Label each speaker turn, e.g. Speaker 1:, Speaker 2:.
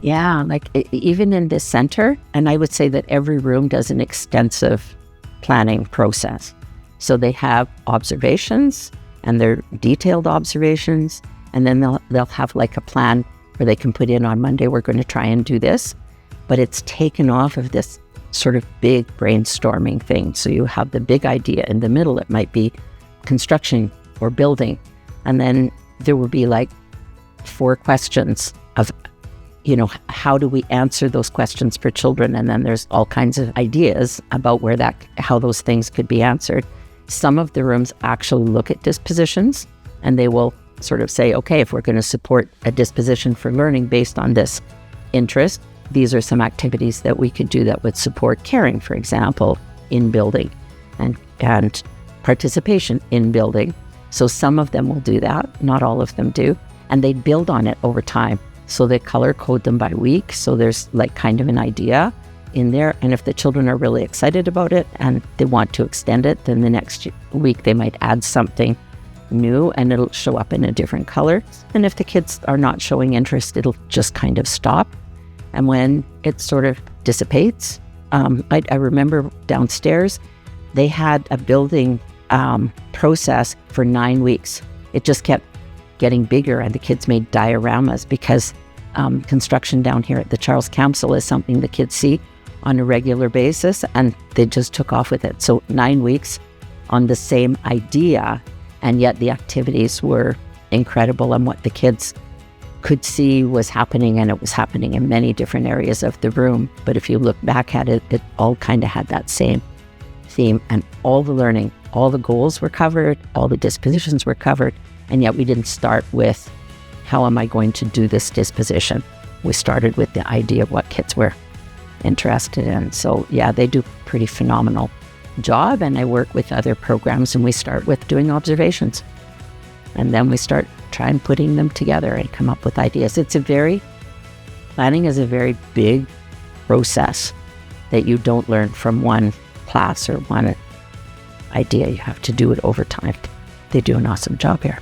Speaker 1: Yeah, like even in this center, and I would say that every room does an extensive planning process. So they have observations, and they're detailed observations, and then they'll have like a plan where they can put in on Monday, we're going to try and do this. But it's taken off of this sort of big brainstorming thing. So you have the big idea in the middle. It might be construction or building. And then there will be like 4 questions of, how do we answer those questions for children? And then there's all kinds of ideas about how those things could be answered. Some of the rooms actually look at dispositions, and they will sort of say, okay, if we're going to support a disposition for learning based on this interest, these are some activities that we could do that would support caring, for example, in building and participation in building. So some of them will do that, not all of them do, and they build on it over time. So they color code them by week, so there's like kind of an idea in there, and if the children are really excited about it and they want to extend it, then the next week they might add something new and it'll show up in a different color. And if the kids are not showing interest, it'll just kind of stop. And when it sort of dissipates, I remember downstairs, they had a building process for 9 weeks. It just kept getting bigger, and the kids made dioramas because construction down here at the Charles Council is something the kids see on a regular basis, and they just took off with it. So 9 weeks on the same idea, and yet the activities were incredible, and what the kids could see was happening, and it was happening in many different areas of the room. But if you look back at it, it all kind of had that same theme, and all the learning, all the goals were covered, all the dispositions were covered, and yet we didn't start with, how am I going to do this disposition? We started with the idea of what kids were interested in. So yeah, they do a pretty phenomenal job, and I work with other programs, and we start with doing observations. And then we start trying putting them together and come up with ideas. Planning is a very big process that you don't learn from one class or one idea. You have to do it over time. They do an awesome job here.